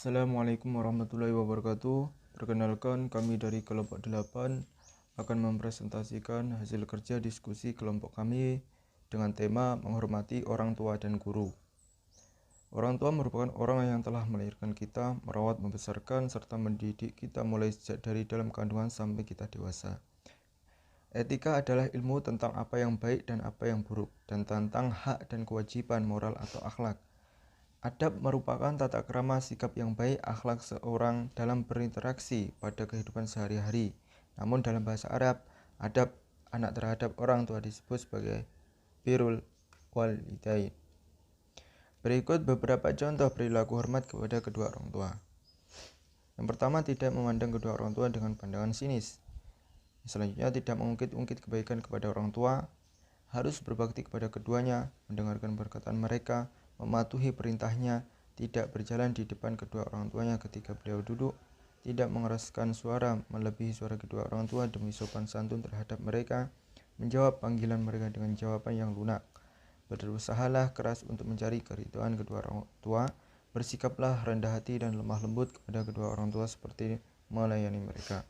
Assalamualaikum warahmatullahi wabarakatuh. Perkenalkan, kami dari kelompok 8 akan mempresentasikan hasil kerja diskusi kelompok kami dengan tema menghormati orang tua dan guru. Orang tua merupakan orang yang telah melahirkan kita, merawat, membesarkan, serta mendidik kita mulai sejak dari dalam kandungan sampai kita dewasa. Etika adalah ilmu tentang apa yang baik dan apa yang buruk, dan tentang hak dan kewajiban moral atau akhlak. Adab merupakan tata krama sikap yang baik akhlak seorang dalam berinteraksi pada kehidupan sehari-hari. Namun dalam bahasa Arab, adab anak terhadap orang tua disebut sebagai birrul walidain. Berikut beberapa contoh perilaku hormat kepada kedua orang tua. Yang pertama, tidak memandang kedua orang tua dengan pandangan sinis. Selanjutnya, tidak mengungkit-ungkit kebaikan kepada orang tua, harus berbakti kepada keduanya, mendengarkan perkataan mereka, mematuhi perintahnya, tidak berjalan di depan kedua orang tuanya ketika beliau duduk, tidak mengeraskan suara melebihi suara kedua orang tua demi sopan santun terhadap mereka, menjawab panggilan mereka dengan jawaban yang lunak, berusahalah keras untuk mencari keridhaan kedua orang tua, bersikaplah rendah hati dan lemah lembut kepada kedua orang tua seperti melayani mereka.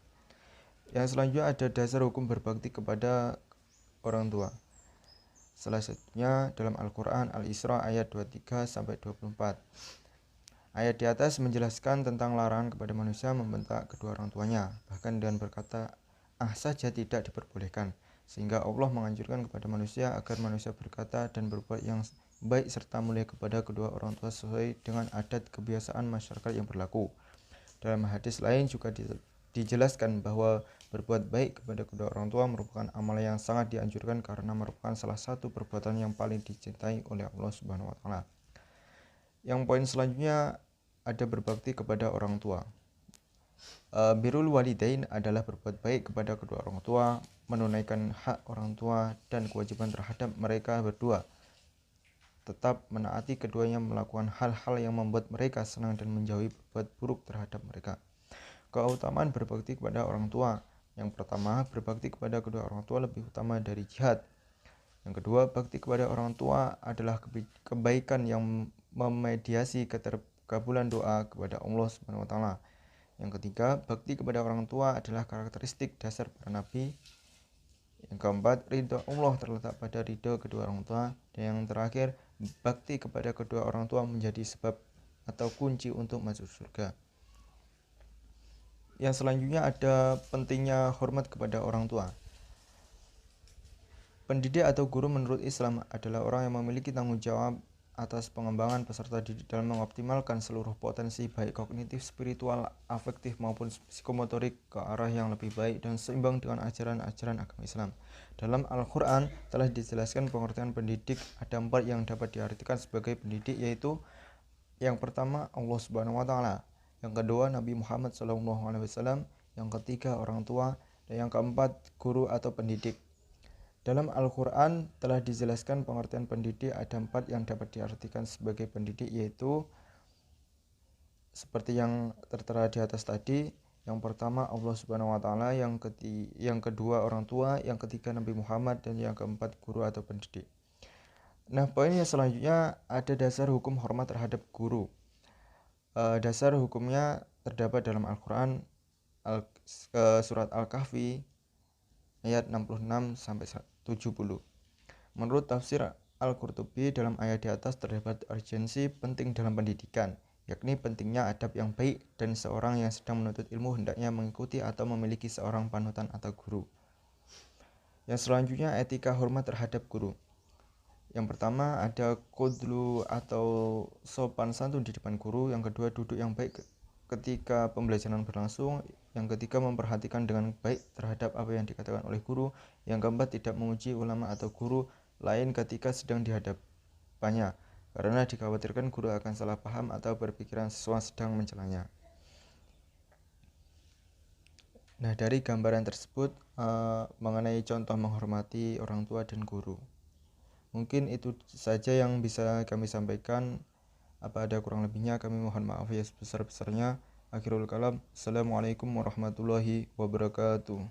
Yang selanjutnya ada dasar hukum berbakti kepada orang tua. Salah satunya dalam Al-Quran Al-Isra ayat 23-24. Ayat di atas menjelaskan tentang larangan kepada manusia membentak kedua orang tuanya, bahkan dengan berkata saja tidak diperbolehkan, sehingga Allah menganjurkan kepada manusia agar manusia berkata dan berbuat yang baik serta mulia kepada kedua orang tua sesuai dengan adat kebiasaan masyarakat yang berlaku. Dalam hadis lain juga dijelaskan bahwa berbuat baik kepada kedua orang tua merupakan amal yang sangat dianjurkan karena merupakan salah satu perbuatan yang paling dicintai oleh Allah Subhanahu wa taala. Yang poin selanjutnya ada berbakti kepada orang tua. Birrul walidain adalah berbuat baik kepada kedua orang tua, menunaikan hak orang tua dan kewajiban terhadap mereka berdua. Tetap menaati keduanya, melakukan hal-hal yang membuat mereka senang dan menjauhi berbuat buruk terhadap mereka. Keutamaan berbakti kepada orang tua. Yang pertama, berbakti kepada kedua orang tua lebih utama dari jihad. Yang kedua, bakti kepada orang tua adalah kebaikan yang memediasi keterkabulan doa kepada Allah Subhanahu wa taala. Yang ketiga, bakti kepada orang tua adalah karakteristik dasar para nabi. Yang keempat, ridho Allah terletak pada ridho kedua orang tua. Dan yang terakhir, bakti kepada kedua orang tua menjadi sebab atau kunci untuk masuk surga. Yang selanjutnya ada pentingnya hormat kepada orang tua. Pendidik atau guru menurut Islam adalah orang yang memiliki tanggung jawab atas pengembangan peserta didik dalam mengoptimalkan seluruh potensi baik kognitif, spiritual, afektif maupun psikomotorik ke arah yang lebih baik dan seimbang dengan ajaran-ajaran agama Islam. Dalam Al-Quran telah dijelaskan pengertian pendidik. Ada 4 yang dapat diartikan sebagai pendidik, yaitu yang pertama Allah Subhanahu wa taala, yang kedua Nabi Muhammad SAW, yang ketiga orang tua, dan yang keempat guru atau pendidik. Dalam Al-Quran telah dijelaskan pengertian pendidik. Ada 4 yang dapat diartikan sebagai pendidik, yaitu seperti yang tertera di atas tadi. Yang pertama Allah Subhanahu wa taala, yang kedua orang tua, yang ketiga Nabi Muhammad, dan yang keempat guru atau pendidik. Nah, poin yang selanjutnya ada dasar hukum hormat terhadap guru. Dasar hukumnya terdapat dalam Al-Quran surat Al-Kahfi ayat 66-70. Menurut tafsir Al-Qurtubi, dalam ayat di atas terdapat urgensi penting dalam pendidikan, yakni pentingnya adab yang baik dan seorang yang sedang menuntut ilmu hendaknya mengikuti atau memiliki seorang panutan atau guru. Yang selanjutnya etika hormat terhadap guru. Yang pertama ada qudlu atau sopan santun di depan guru. Yang kedua duduk yang baik ketika pembelajaran berlangsung. Yang ketiga memperhatikan dengan baik terhadap apa yang dikatakan oleh guru. Yang keempat tidak memuji ulama atau guru lain ketika sedang dihadapannya, karena dikhawatirkan guru akan salah paham atau berpikiran sesuatu sedang mencelanya. Nah, dari gambaran tersebut mengenai contoh menghormati orang tua dan guru. Mungkin itu saja yang bisa kami sampaikan. Apa ada kurang lebihnya kami mohon maaf ya sebesar-besarnya. Akhirul kalam. Assalamualaikum warahmatullahi wabarakatuh.